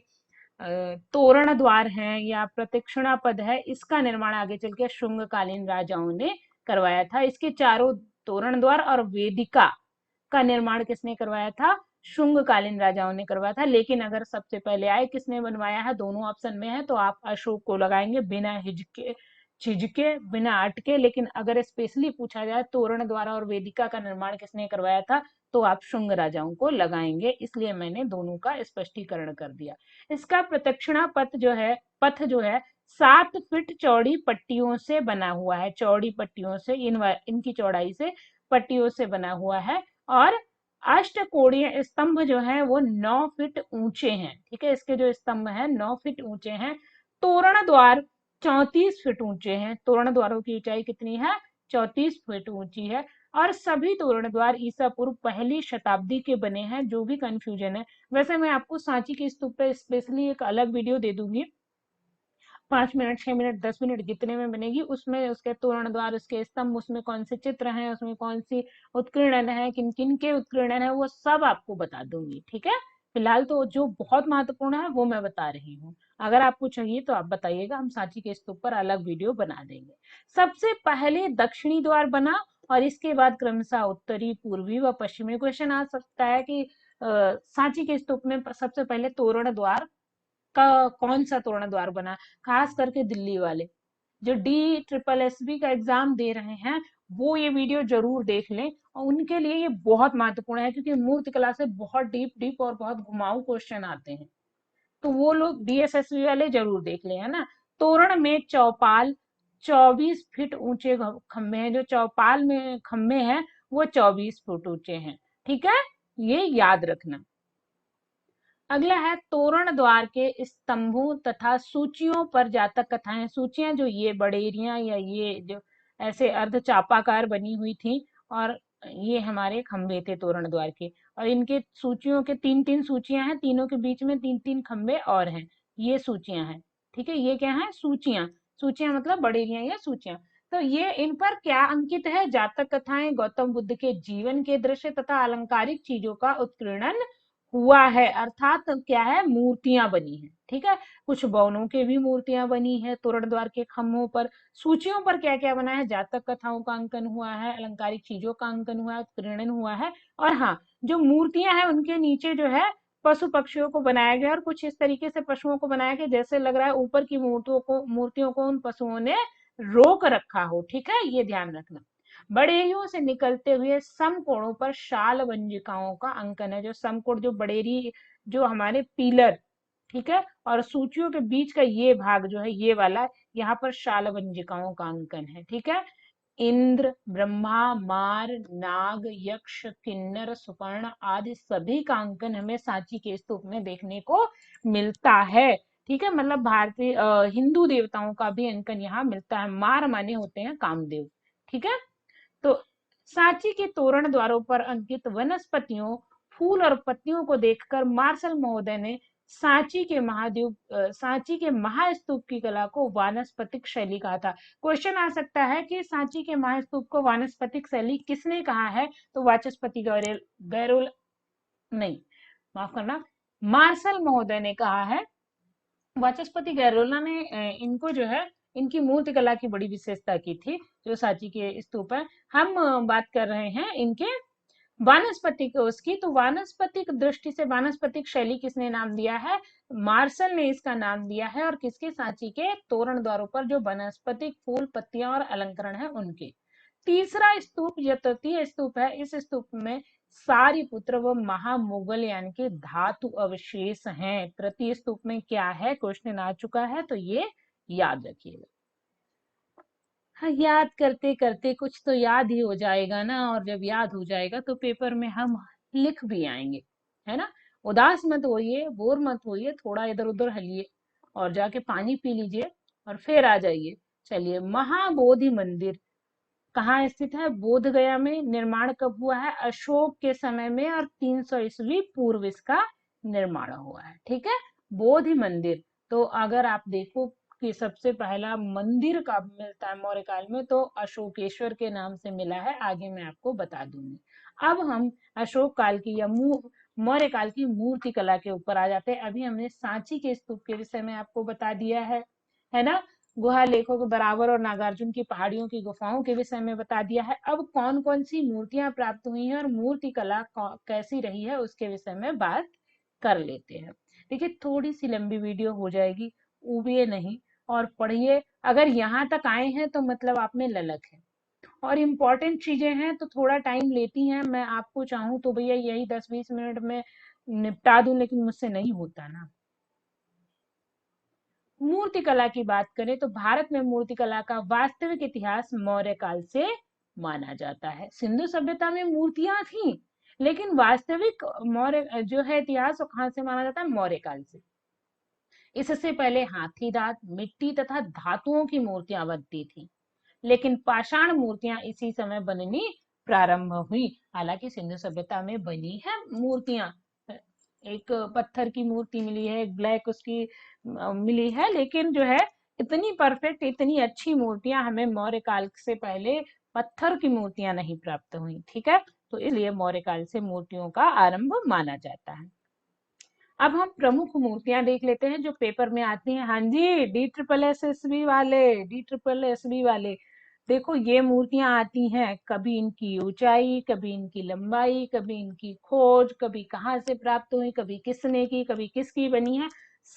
तोरण द्वार हैं या प्रदक्षिणा पद है, इसका निर्माण आगे चल के शुंगकालीन राजाओं ने करवाया था। इसके चारों तोरण द्वार और वेदिका का निर्माण किसने करवाया था? शुंगकालीन राजाओं ने करवाया था। लेकिन अगर सबसे पहले आए किसने बनवाया है, दोनों ऑप्शन में है, तो आप अशोक को लगाएंगे बिना हिचके झिझके, बिना अटके। लेकिन अगर स्पेशली पूछा जाए तोरण द्वारा और वेदिका का निर्माण किसने करवाया था, तो आप शुंग राजाओं को लगाएंगे, इसलिए मैंने दोनों का स्पष्टीकरण कर दिया। इसका प्रदक्षिणा पथ जो है 7 फीट चौड़ी पट्टियों से बना हुआ है। चौड़ी पट्टियों से, इनकी चौड़ाई से, पट्टियों से बना हुआ है। और अष्टकोणीय स्तंभ जो है वो 9 फीट ऊंचे हैं, ठीक है, इसके जो स्तंभ है 9 फीट ऊंचे हैं। तोरण द्वार 34 फीट ऊंचे हैं। तोरण द्वारों की ऊंचाई कितनी है? 34 फीट ऊंची है। और सभी तोरण द्वार ईसा पूर्व पहली शताब्दी के बने हैं, जो भी कंफ्यूजन है। वैसे मैं आपको सांची के स्तूप पे स्पेशली एक अलग वीडियो दे दूंगी, 5 मिनट, 6 मिनट, 10 मिनट, जितने में बनेगी, उसमें उसके तोरण द्वार, उसके स्तंभ, उसमें कौन से चित्र हैं, उसमें कौन सी उत्कीर्णन है, किन किन के उत्कीर्णन है, वो सब आपको बता दूंगी, ठीक है। फिलहाल तो जो बहुत महत्वपूर्ण है वो मैं बता रही हूँ। अगर आपको चाहिए तो आप बताइएगा, हम सांची के स्तूप पर अलग वीडियो बना देंगे। सबसे पहले दक्षिणी द्वार बना, और इसके बाद क्रमशः उत्तरी, पूर्वी व पश्चिमी। क्वेश्चन आ सकता है कि सांची के स्तूप में सबसे पहले तोरण द्वार का कौन सा तोरण द्वार बना? खास करके दिल्ली वाले जो DSSB का एग्जाम दे रहे हैं, वो ये वीडियो जरूर देख लें, और उनके लिए ये बहुत महत्वपूर्ण है, क्योंकि मूर्त कला से बहुत डीप डीप और बहुत घुमाऊ क्वेश्चन आते हैं। तो वो लोग DSSB वाले जरूर देख लें, है ना। तोरण में चौपाल 24 फीट ऊंचे खंभे हैं। जो चौपाल में खंभे हैं वो 24 फुट ऊंचे हैं, ठीक है, ये याद रखना। अगला है तोरण द्वार के स्तंभों तथा सूचियों पर जातक कथाएं। सूचियां जो ये बड़ेरियां या ये जो ऐसे अर्ध चापाकार बनी हुई थी, और ये हमारे खंभे थे तोरण द्वार के। और इनके सूचियों के तीन तीन सूचियां हैं, तीनों के बीच में तीन तीन खंभे और हैं, ये सूचियां हैं, ठीक है। ये क्या है? सूचियां। सूचियां मतलब बड़ेरियां या सूचियां। तो ये इन पर क्या अंकित है? जातक कथाएं, गौतम बुद्ध के जीवन के दृश्य तथा अलंकारिक चीजों का उत्कीर्णन हुआ है, अर्थात क्या है? मूर्तियां बनी है, ठीक है। कुछ बौनों के भी मूर्तियां बनी है तोरण द्वार के खम्भों पर। सूचियों पर क्या क्या बना है? जातक कथाओं का अंकन हुआ है, अलंकारिक चीजों का अंकन हुआ है, उत्कीर्णन हुआ है। और हाँ, जो मूर्तियां हैं उनके नीचे जो है पशु पक्षियों को बनाया गया, और कुछ इस तरीके से पशुओं को बनाया गया जैसे लग रहा है ऊपर की मूर्तियों को उन पशुओं ने रोक रखा हो, ठीक है, ये ध्यान रखना। बड़ेरियों से निकलते हुए समकोणों पर शाल वंजिकाओं का अंकन है। जो समकोण, जो बड़ेरी, जो हमारे पिलर, ठीक है, और सूचियों के बीच का ये भाग जो है, ये वाला, यहाँ पर शाल वंजिकाओं का अंकन है, ठीक है। इंद्र, ब्रह्मा, मार, नाग, यक्ष, किन्नर, सुपर्ण आदि सभी का अंकन हमें सांची के स्तूप में देखने को मिलता है। ठीक है, मतलब भारतीय हिंदू देवताओं का भी अंकन यहाँ मिलता है। मार माने होते हैं कामदेव। ठीक है, तो सांची के तोरण द्वारों पर अंकित वनस्पतियों, फूल और पत्तियों को देखकर मार्शल महोदय ने सांची के महास्तूप की कला को वानस्पतिक शैली कहा था। क्वेश्चन आ सकता है कि सांची के महास्तूप को वानस्पतिक शैली किसने कहा है? तो वाचस्पति गैरोल नहीं, माफ करना, मार्शल महोदय ने कहा है। वाचस्पति गैरोला ने इनको जो है, इनकी मूर्ति कला की बड़ी विशेषता की थी। जो सांची के स्तूप है, हम बात कर रहे हैं इनके वानस्पतिक उसकी। तो वानस्पतिक दृष्टि से वानस्पतिक शैली किसने नाम दिया है? मार्शल ने इसका नाम दिया है। और किसके? सांची के तोरण द्वारों पर जो वनस्पतिक फूल, पत्तियां और अलंकरण है उनके। तीसरा स्तूप या तृतीय स्तूप है, इस स्तूप में सारिपुत्र व महामुगल यानी कि धातु अवशेष हैं। तृतीय स्तूप में क्या है? क्वेश्चन आ चुका है, तो ये याद रखिएगा। हाँ, याद करते करते कुछ तो याद ही हो जाएगा ना, और जब याद हो जाएगा तो पेपर में हम लिख भी आएंगे, है ना। उदास मत होइए, बोर मत होइए, थोड़ा इधर उधर हलिए और जाके पानी पी लीजिए और फिर आ जाइए। चलिए, महाबोधि मंदिर कहाँ स्थित है? बोध गया में। निर्माण कब हुआ है? अशोक के समय में, और 300 ईस्वी पूर्व इसका निर्माण हुआ है। ठीक है, बोधि मंदिर। तो अगर आप देखो कि सबसे पहला मंदिर कब मिलता है मौर्य काल में, तो अशोकेश्वर के नाम से मिला है। आगे मैं आपको बता दूंगी। अब हम अशोक काल की या मौर्य काल की मूर्ति कला के ऊपर आ जाते हैं। अभी हमने सांची के स्तूप के विषय में आपको बता दिया है ना। गुहा लेखों के बराबर और नागार्जुन की पहाड़ियों की गुफाओं के विषय में बता दिया है। अब कौन कौन सी मूर्तियां प्राप्त हुई हैं और मूर्ति कला कैसी रही है उसके विषय में बात कर लेते हैं। देखिए, थोड़ी सी लंबी वीडियो हो जाएगी, उबिए नहीं और पढ़िए। अगर यहाँ तक आए हैं तो मतलब आप में ललक है, और इम्पोर्टेंट चीजें हैं तो थोड़ा टाइम लेती हैं। मैं आपको चाहूँ तो भैया यही 10-20 मिनट में निपटा दूं, लेकिन मुझसे नहीं होता ना। मूर्ति कला की बात करें तो भारत में मूर्ति कला का वास्तविक इतिहास मौर्य काल से माना जाता है। सिंधु सभ्यता में मूर्तियां थी, लेकिन वास्तविक मौर्य जो है इतिहास, वो कहां से माना जाता है? मौर्य काल से। इससे पहले हाथी दांत, मिट्टी तथा धातुओं की मूर्तियां बनती थी, लेकिन पाषाण मूर्तियां इसी समय बननी प्रारंभ हुई। हालांकि सिंधु सभ्यता में बनी है मूर्तियां, एक पत्थर की मूर्ति मिली है, एक ब्लैक उसकी मिली है, लेकिन जो है इतनी परफेक्ट, इतनी अच्छी मूर्तियां हमें मौर्य काल से पहले पत्थर की मूर्तियां नहीं प्राप्त हुई। ठीक है, तो इसलिए मौर्य काल से मूर्तियों का आरंभ माना जाता है। अब हम प्रमुख मूर्तियां देख लेते हैं जो पेपर में आती हैं। हाँ जी, डी ट्रिपल एस बी वाले देखो, ये मूर्तियां आती हैं, कभी इनकी ऊंचाई, कभी इनकी लंबाई, कभी इनकी खोज, कभी कहाँ से प्राप्त हुई, कभी किसने की, कभी किसकी बनी है,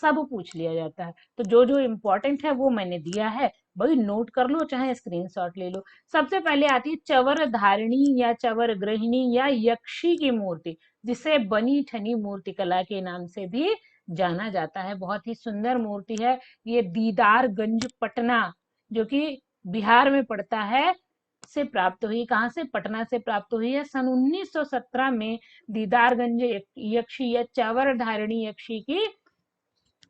सब पूछ लिया जाता है। तो जो जो इम्पोर्टेंट है वो मैंने दिया है, भाई नोट कर लो चाहे स्क्रीनशॉट ले लो। सबसे पहले आती है चवर धारिणी या चवर गृहिणी या यक्षी की मूर्ति, जिसे बनी ठनी मूर्ति कला के नाम से भी जाना जाता है। बहुत ही सुंदर मूर्ति है। ये दीदारगंज पटना, जो कि बिहार में पड़ता है, से प्राप्त हुई। कहाँ से? पटना से प्राप्त हुई है। सन 1917 में दीदारगंज यक्षी या चवर धारिणी यक्षी की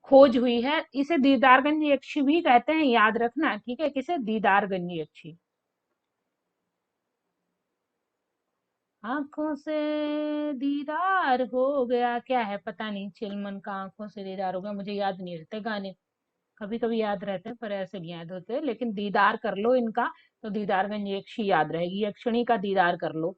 खोज हुई है। इसे दीदारगंज यक्षी भी कहते हैं, याद रखना। ठीक है, किसे? दीदारगंज यक्षी। आंखों से दीदार हो गया, क्या है पता नहीं, चिलमन का आंखों से दीदार हो गया, मुझे याद नहीं रहते गाने। कभी कभी याद रहते हैं पर ऐसे नहीं याद होते, लेकिन दीदार कर लो इनका, तो दीदारगंज यक्षी याद रहेगी। यक्षिणी का दीदार कर लो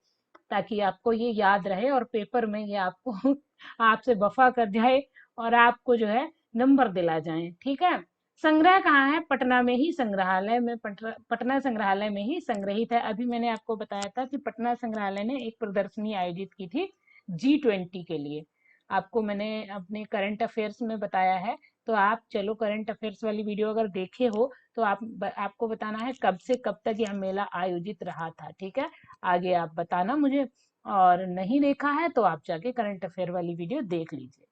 ताकि आपको ये याद रहे और पेपर में ये आपको आपसे वफा कर जाए और आपको जो है नंबर दिला जाए। ठीक है, संग्रह कहाँ है? पटना में ही संग्रहालय में, पटना संग्रहालय में ही संग्रहित है। अभी मैंने आपको बताया था कि पटना संग्रहालय ने एक प्रदर्शनी आयोजित की थी G20 के लिए। आपको मैंने अपने करंट अफेयर्स में बताया है, तो आप चलो करंट अफेयर्स वाली वीडियो अगर देखे हो तो आपको बताना है कब से कब तक यह मेला आयोजित रहा था। ठीक है, आगे आप बताना मुझे, और नहीं देखा है तो आप जाके करंट अफेयर वाली वीडियो देख लीजिए।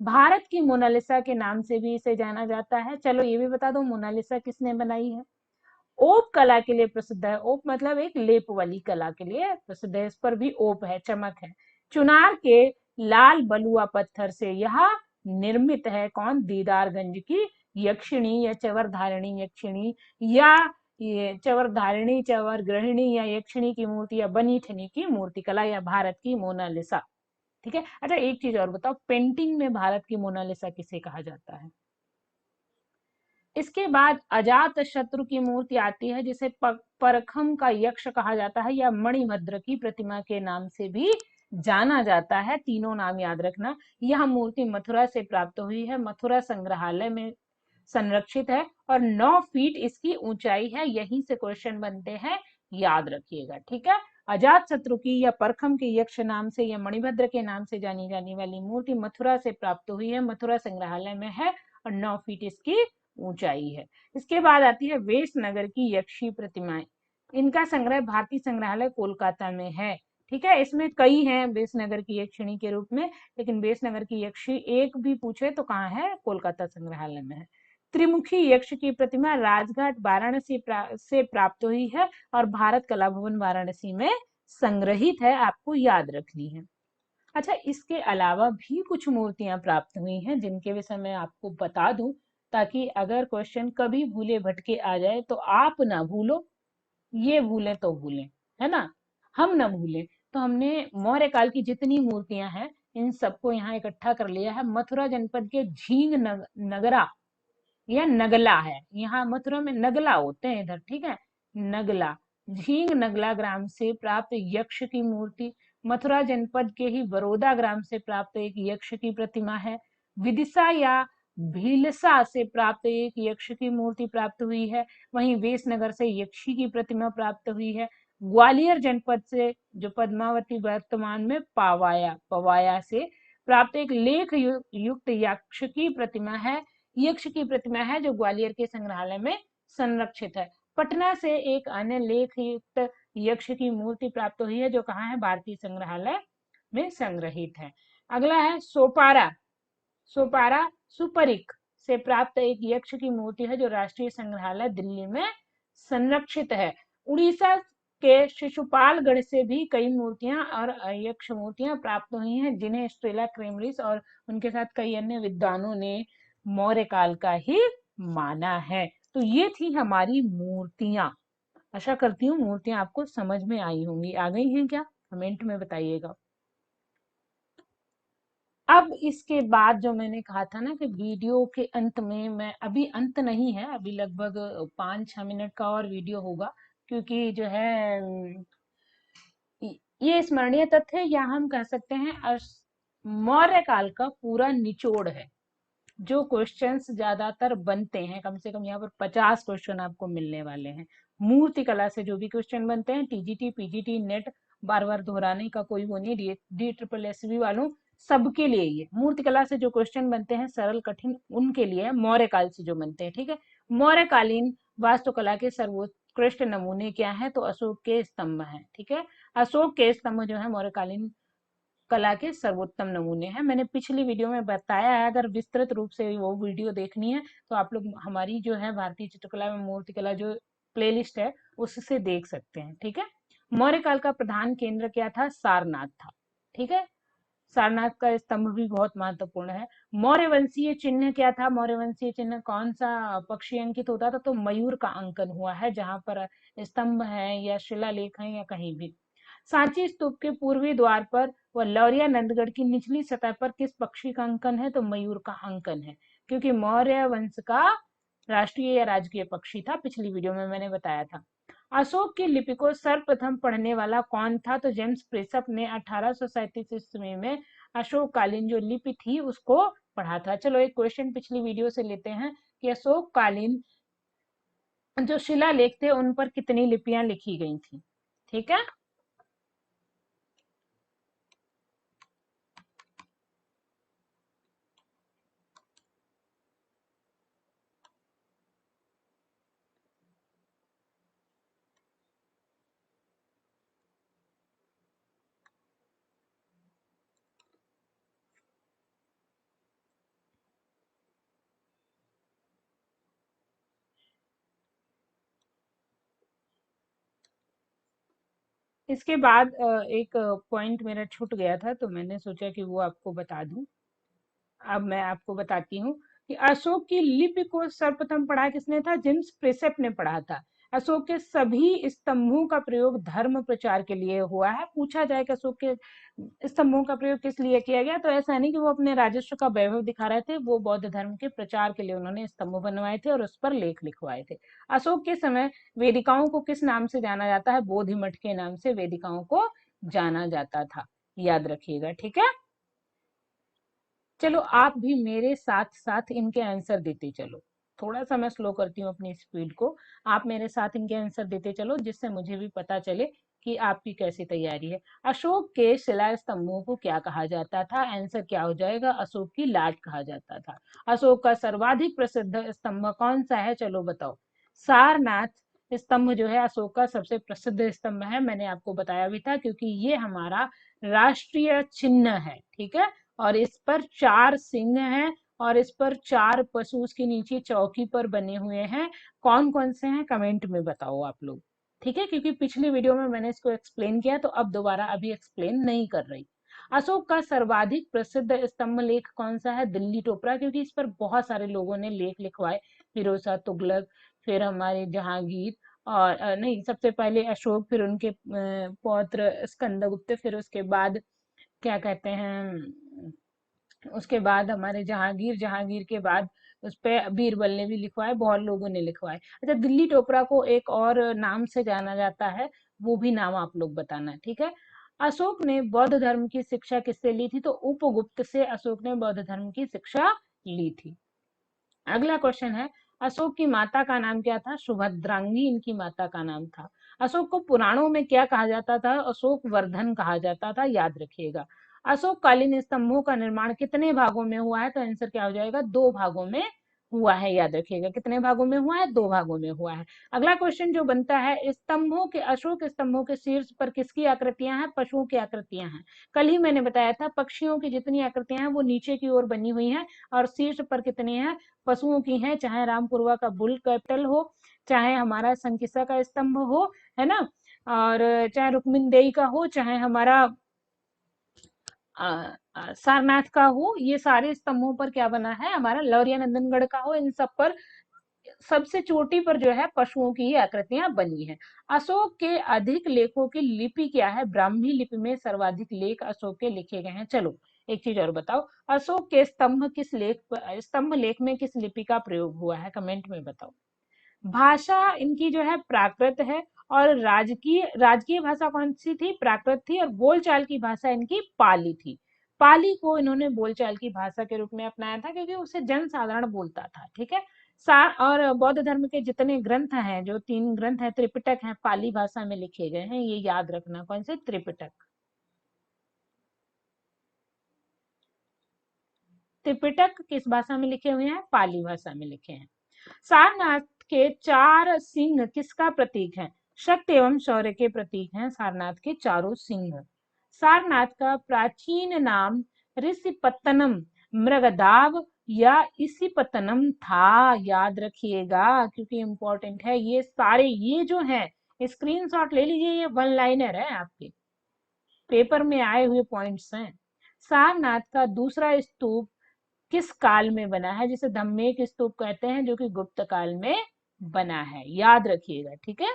भारत की मोनालिसा के नाम से भी इसे जाना जाता है। चलो ये भी बता दो, मोनालिसा किसने बनाई है? ओप कला के लिए प्रसिद्ध है। ओप मतलब एक लेप वाली कला के लिए प्रसिद्ध है। इस पर भी ओप है, चमक है। चुनार के लाल बलुआ पत्थर से यह निर्मित है कौन? दीदारगंज की यक्षिणी या चवरधारिणी यक्षिणी, या ये चवरधारिणी, चवर ग्रहिणी या यक्षिणी की मूर्ति, या बनी ठनी की मूर्ति कला, या भारत की मोनालिसा। ठीक है। अच्छा एक चीज और बताओ, पेंटिंग में भारत की मोनालिसा किसे कहा जाता है? इसके बाद अजात शत्रु की मूर्ति आती है जिसे परखम का यक्ष कहा जाता है, या मणिभद्र की प्रतिमा के नाम से भी जाना जाता है। तीनों नाम याद रखना। यह मूर्ति मथुरा से प्राप्त हुई है, मथुरा संग्रहालय में संरक्षित है, और 9 फीट इसकी ऊंचाई है। यहीं से क्वेश्चन बनते हैं, याद रखिएगा। ठीक है। अजात शत्रु की या परखम के यक्ष नाम से या मणिभद्र के नाम से जानी जाने वाली मूर्ति मथुरा से प्राप्त हुई है, मथुरा संग्रहालय में है, और 9 फीट इसकी ऊंचाई है। इसके बाद आती है वेशनगर की यक्षी प्रतिमाएं। इनका संग्रह भारतीय संग्रहालय कोलकाता में है। ठीक है। इसमें कई हैं वेशनगर की यक्षिणी के रूप में, लेकिन वेशनगर की यक्षी एक भी पूछे तो कहाँ है? कोलकाता संग्रहालय में है। त्रिमुखी यक्ष की प्रतिमा राजघाट वाराणसी से प्राप्त हुई है, और भारत कला भवन वाराणसी में संग्रहित है। आपको याद रखनी है। अच्छा इसके अलावा भी कुछ मूर्तियां प्राप्त हुई हैं जिनके विषय में आपको बता दूं, ताकि अगर क्वेश्चन कभी भूले भटके आ जाए तो आप ना भूलो, ये भूले तो भूले, है ना, हम ना भूले। तो हमने मौर्य काल की जितनी मूर्तियां हैं इन सबको यहाँ इकट्ठा कर लिया है। मथुरा जनपद के झींग नगरा, यह नगला है, यहाँ मथुरा में नगला होते हैं इधर। ठीक है। नगला, झींग नगला ग्राम से प्राप्त यक्ष की मूर्ति, मथुरा जनपद के ही बरोदा ग्राम से प्राप्त एक यक्ष की प्रतिमा है। विदिशा या भीलसा से प्राप्त एक यक्ष की मूर्ति प्राप्त हुई है। वहीं वेशनगर से यक्षी की प्रतिमा प्राप्त हुई है। ग्वालियर जनपद से जो पद्मावती वर्तमान में पवाया पवाया से प्राप्त एक लेख युक्त यक्ष की प्रतिमा है, यक्ष की प्रतिमा है जो ग्वालियर के संग्रहालय में संरक्षित है। पटना से एक अन्य लेख युक्त यक्ष की मूर्ति प्राप्त हुई है जो कहाँ है? भारतीय संग्रहालय में संग्रहित है। अगला है सोपारा। सोपारा सुपरिक से प्राप्त एक यक्ष की मूर्ति है जो राष्ट्रीय संग्रहालय दिल्ली में संरक्षित है। उड़ीसा के शिशुपालगढ़ से भी कई मूर्तियां और यक्ष मूर्तियां प्राप्त हुई हैं जिन्हें स्टेला क्रेमरिस और उनके साथ कई अन्य विद्वानों ने मौर्य काल का ही माना है। तो ये थी हमारी मूर्तियां। आशा करती हूँ मूर्तियां आपको समझ में आई होंगी। आ गई हैं क्या? कमेंट में बताइएगा। अब इसके बाद जो मैंने कहा था ना कि वीडियो के अंत में, मैं अभी अंत नहीं है, अभी लगभग 5-6 मिनट का और वीडियो होगा, क्योंकि जो है ये स्मरणीय तथ्य या हम कह सकते हैं मौर्य काल का पूरा निचोड़ है। जो क्वेश्चंस ज्यादातर बनते हैं, कम से कम यहाँ पर 50 क्वेश्चन आपको मिलने वाले हैं। मूर्ति कला से जो भी क्वेश्चन बनते हैं, टीजीटी पीजीटी नेट, बार बार दोहराने का कोई वो नहीं, डी ट्रिपल एसबी वालों सबके लिए ये मूर्ति कला से जो क्वेश्चन बनते हैं सरल कठिन उनके लिए है। मौर्य काल से जो बनते हैं, ठीक है। मौर्यकालीन वास्तुकला के सर्वोत्कृष्ट नमूने क्या है? तो अशोक के स्तंभ हैं। ठीक है। अशोक के स्तंभ जो है मौर्यकालीन कला के सर्वोत्तम नमूने हैं। मैंने पिछली वीडियो में बताया है, अगर विस्तृत रूप से वो वीडियो देखनी है तो आप लोग हमारी जो है भारतीय चित्रकला में मूर्तिकला जो प्लेलिस्ट है उससे देख सकते हैं। ठीक है। मौर्य काल का प्रधान केंद्र क्या था? सारनाथ था। ठीक है। सारनाथ का स्तंभ भी बहुत महत्वपूर्ण है। मौर्य वंशीय चिन्ह क्या था? मौर्य वंशीय चिन्ह कौन सा पक्षी अंकित होता था? तो मयूर का अंकन हुआ है जहां पर स्तंभ है या शिलालेख है या कहीं भी। सांची स्तूप के पूर्वी द्वार पर व लौरिया नंदगढ़ की निचली सतह पर किस पक्षी का अंकन है? तो मयूर का अंकन है, क्योंकि मौर्य वंश का राष्ट्रीय या राजकीय पक्षी था। पिछली वीडियो में मैंने बताया था। अशोक की लिपि को सर्वप्रथम पढ़ने वाला कौन था? तो जेम्स प्रेसप ने 1837 ईस्वी में अशोक कालीन जो लिपि थी उसको पढ़ा था। चलो एक क्वेश्चन पिछली वीडियो से लेते हैं कि अशोक कालीन जो शिलालेख थे उन पर कितनी लिपियां लिखी गई थी। ठीक है। इसके बाद एक पॉइंट मेरा छूट गया था तो मैंने सोचा कि वो आपको बता दूं। अब मैं आपको बताती हूँ कि अशोक की लिपि को सर्वप्रथम पढ़ा किसने था? जेम्स प्रिसेप ने पढ़ा था। अशोक के सभी स्तंभों का प्रयोग धर्म प्रचार के लिए हुआ है। पूछा जाए कि अशोक के स्तंभों का प्रयोग किस लिए किया गया, तो ऐसा नहीं कि वो अपने राजस्व का वैभव दिखा रहे थे, वो बौद्ध धर्म के प्रचार के लिए उन्होंने स्तंभ बनवाए थे और उस पर लेख लिखवाए थे। अशोक के समय वेदिकाओं को किस नाम से जाना जाता है? बोधि मठ के नाम से वेदिकाओं को जाना जाता था, याद रखिएगा, ठीक है। चलो आप भी मेरे साथ साथ इनके आंसर देते चलो। थोड़ा सा मैं स्लो करती हूँ अपनी स्पीड को, आप मेरे साथ इनके आंसर देते चलो, जिससे मुझे भी पता चले कि आपकी कैसी तैयारी है। अशोक के शिला स्तंभों को क्या कहा जाता था? आंसर क्या हो जाएगा? अशोक की लाट कहा जाता था। अशोक का सर्वाधिक प्रसिद्ध स्तंभ कौन सा है? चलो बताओ। सारनाथ स्तंभ जो है अशोक का सबसे प्रसिद्ध स्तंभ है, मैंने आपको बताया भी था, क्योंकि ये हमारा राष्ट्रीय चिन्ह है, ठीक है। और इस पर 4 सिंह हैं और इस पर 4 पशु उसके नीचे चौकी पर बने हुए हैं। कौन कौन से हैं कमेंट में बताओ आप लोग, ठीक है, क्योंकि पिछली वीडियो में मैंने इसको एक्सप्लेन किया, तो अब दोबारा अभी एक्सप्लेन नहीं कर रही। अशोक का सर्वाधिक प्रसिद्ध स्तंभ लेख कौन सा है? दिल्ली टोपरा, क्योंकि इस पर बहुत सारे लोगों ने लेख लिखवाए। फिरोज शाह तुगलक, फिर हमारे जहांगीर, और नहीं, सबसे पहले अशोक, फिर उनके पौत्र स्कंदगुप्त, फिर उसके बाद क्या कहते हैं, उसके बाद हमारे जहांगीर, जहांगीर के बाद उस पे बीरबल ने भी लिखवाए, बहुत लोगों ने लिखवाए। अच्छा, दिल्ली टोपरा को एक और नाम से जाना जाता है, वो भी नाम आप लोग बताना, ठीक है। अशोक ने बौद्ध धर्म की शिक्षा किससे ली थी? तो उपगुप्त से अशोक ने बौद्ध धर्म की शिक्षा ली थी। अगला क्वेश्चन है, अशोक की माता का नाम क्या था? सुभद्रांगी इनकी माता का नाम था। अशोक को पुराणों में क्या कहा जाता था? अशोक वर्धन कहा जाता था, याद रखिएगा। अशोक कालीन स्तंभों का निर्माण कितने भागों में हुआ है? तो आंसर क्या हो जाएगा? 2 भागों में हुआ है, याद रखिएगा। कितने भागों में हुआ है? 2 भागों में हुआ है। अगला क्वेश्चन जो बनता है, स्तंभों के, अशोक स्तंभों के शीर्ष पर किसकी आकृतियां हैं? पशुओं की आकृतियां हैं। कल ही मैंने बताया था, पक्षियों की जितनी आकृतियां हैं वो नीचे की ओर बनी हुई हैं, और शीर्ष पर कितनी है? पशुओं की हैं, चाहे रामपुरवा का बुल कैपिटल हो, चाहे हमारा संकिसा का स्तंभ हो, है ना, और चाहे रुक्मिणदेही का हो, चाहे हमारा सारनाथ का हो, ये सारे स्तंभों पर क्या बना है? हमारा लौरिया नंदनगढ़ का हो, इन सब पर सबसे चोटी पर जो है पशुओं की ही आकृतियां बनी है। अशोक के अधिक लेखों की लिपि क्या है? ब्राह्मी लिपि में सर्वाधिक लेख अशोक के लिखे गए हैं। चलो एक चीज और बताओ, अशोक के स्तंभ लेख में किस लिपि का प्रयोग हुआ है? कमेंट में बताओ। भाषा इनकी जो है प्राकृत है, और राजकीय राजकीय भाषा कौन सी थी? प्राकृत थी, और बोलचाल की भाषा इनकी पाली थी। पाली को इन्होंने बोलचाल की भाषा के रूप में अपनाया था, क्योंकि उसे जन साधारण बोलता था, ठीक है। और बौद्ध धर्म के जितने ग्रंथ हैं, जो 3 ग्रंथ हैं, त्रिपिटक हैं, पाली भाषा में लिखे गए हैं, ये याद रखना। कौन से? त्रिपिटक। त्रिपिटक किस भाषा में लिखे हुए हैं? पाली भाषा में लिखे हैं। सारनाथ के 4 सिंह किसका प्रतीक है? शक्ति एवं शौर्य के प्रतीक हैं सारनाथ के चारों सिंह। सारनाथ का प्राचीन नाम ऋषिपत्तनम, मृगदाव या इसिपत्तनम था, याद रखिएगा, क्योंकि इंपॉर्टेंट है ये सारे। ये जो है, स्क्रीनशॉट ले लीजिए, ये वन लाइनर है, आपके पेपर में आए हुए पॉइंट्स हैं। सारनाथ का दूसरा स्तूप किस काल में बना है, जिसे धम्मेक स्तूप कहते हैं, जो कि गुप्त काल में बना है, याद रखिएगा, ठीक है।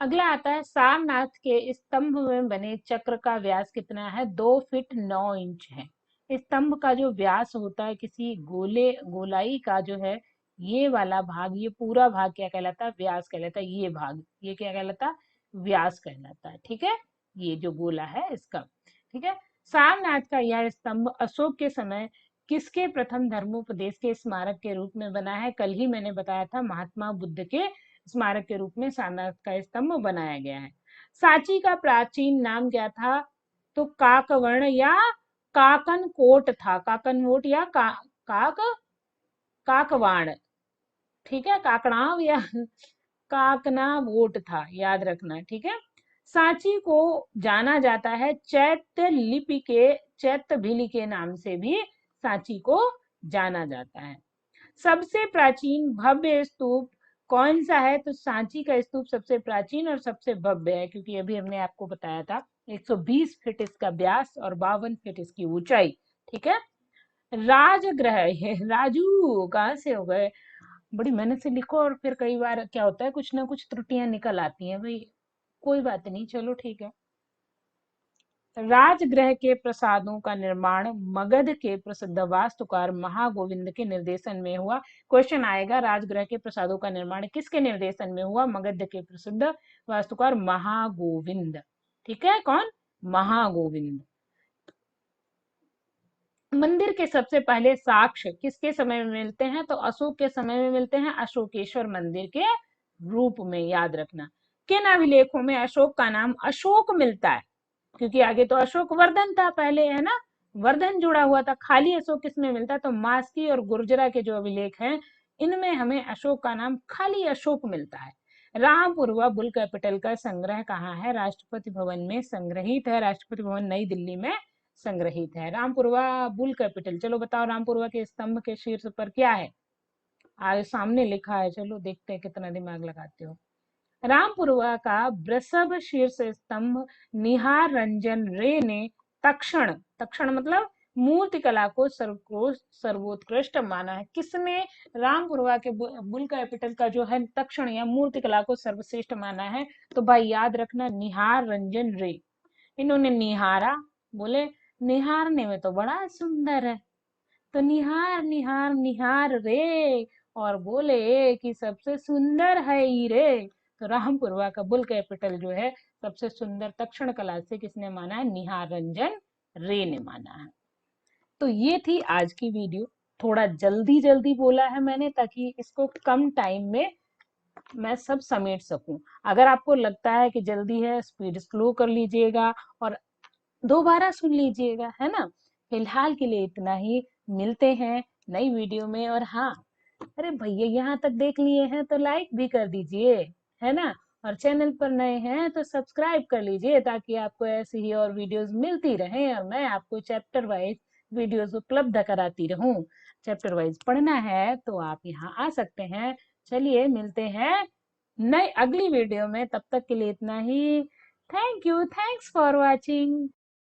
अगला आता है, सारनाथ के स्तंभ में बने चक्र का व्यास कितना है? 2 फीट 9 इंच है। स्तंभ का जो व्यास होता है किसी गोलाई का, जो है ये वाला भाग, ये पूरा भाग क्या कहलाता है? व्यास कहलाता है। ये भाग, ये क्या कहलाता है? व्यास कहलाता है, ठीक है। ये जो गोला है इसका, ठीक है। सारनाथ का यह स्तंभ अशोक के समय किसके प्रथम धर्मोपदेश के स्मारक के रूप में बना है? कल ही मैंने बताया था, महात्मा बुद्ध के स्मारक के रूप में सारनाथ का स्तंभ बनाया गया है। सांची का प्राचीन नाम क्या था? तो काकवर्ण या काकनकोट था। काकनकोट या काक काकवाण, ठीक है, काकणाव या काकनावोट था, याद रखना, ठीक है। सांची को जाना जाता है चैत्य भीली के नाम से भी सांची को जाना जाता है। सबसे प्राचीन भव्य स्तूप कौन सा है? तो सांची का स्तूप सबसे प्राचीन और सबसे भव्य है, क्योंकि अभी हमने आपको बताया था 120 फीट इसका व्यास और 52 फीट इसकी ऊंचाई, ठीक है। राजग्रह, ये राजू कहाँ से हो गए? बड़ी मेहनत से लिखो और फिर कई बार क्या होता है, कुछ ना कुछ त्रुटियां निकल आती हैं भाई। कोई बात नहीं, चलो ठीक है। राजगृह के प्रसादों का निर्माण मगध के प्रसिद्ध वास्तुकार महागोविंद के निर्देशन में हुआ। क्वेश्चन आएगा, राजगृह के प्रसादों का निर्माण किसके निर्देशन में हुआ? मगध के प्रसिद्ध वास्तुकार महागोविंद। ठीक है, कौन? महागोविंद। मंदिर के सबसे पहले साक्ष्य किसके समय में मिलते हैं? तो अशोक के समय में मिलते हैं, अशोकेश्वर मंदिर के रूप में, याद रखना। किन अभिलेखों में अशोक का नाम अशोक मिलता है? क्योंकि आगे तो अशोक वर्धन था पहले, है ना, वर्धन जुड़ा हुआ था। खाली अशोक किसमें मिलता है? तो मास्की और गुर्जरा के जो अभिलेख हैं, इनमें हमें अशोक का नाम खाली अशोक मिलता है। रामपुरवा बुल कैपिटल का संग्रह कहाँ है? राष्ट्रपति भवन में संग्रहित है। राष्ट्रपति भवन नई दिल्ली में संग्रहित है। रामपुरवा बुल कैपिटल, चलो बताओ रामपुरवा के स्तंभ के शीर्ष पर क्या है? आज सामने लिखा है, चलो देखते हैं कितना दिमाग लगाते हो। रामपुरवा का वृषभ शीर्ष स्तंभ निहार रंजन रे ने तक्षण, तक्षण मतलब मूर्ति कला को सर्वोत्कृष्ट माना है। किसमें? रामपुरवा के बुल कैपिटल का जो है तक्षण या मूर्ति कला को सर्वश्रेष्ठ माना है? तो भाई याद रखना, निहार रंजन रे। इन्होंने निहारा, बोले निहारने में तो बड़ा सुंदर है, तो निहार निहार निहार रे, और बोले कि सबसे सुंदर है ही रे। तो रामपुरवा का बुल कैपिटल जो है सबसे सुंदर तक्षण कला से किसने माना है? निहार रंजन रे ने माना है। तो ये थी आज की वीडियो। थोड़ा जल्दी जल्दी बोला है मैंने, ताकि इसको कम टाइम में मैं सब समेट सकूं। अगर आपको लगता है कि जल्दी है, स्पीड स्लो कर लीजिएगा और दोबारा सुन लीजिएगा, है ना। फिलहाल के लिए इतना ही, मिलते हैं नई वीडियो में। और हाँ, अरे भैया यहाँ तक देख लिए हैं तो लाइक भी कर दीजिए, है ना। और चैनल पर नए हैं तो सब्सक्राइब कर लीजिए, ताकि आपको ऐसी ही और वीडियोस मिलती रहें और मैं आपको चैप्टर वाइज वीडियोस उपलब्ध कराती रहूं। चैप्टर वाइज पढ़ना है तो आप यहाँ आ सकते हैं। चलिए मिलते हैं नए अगली वीडियो में, तब तक के लिए इतना ही। Thank you, thanks for watching.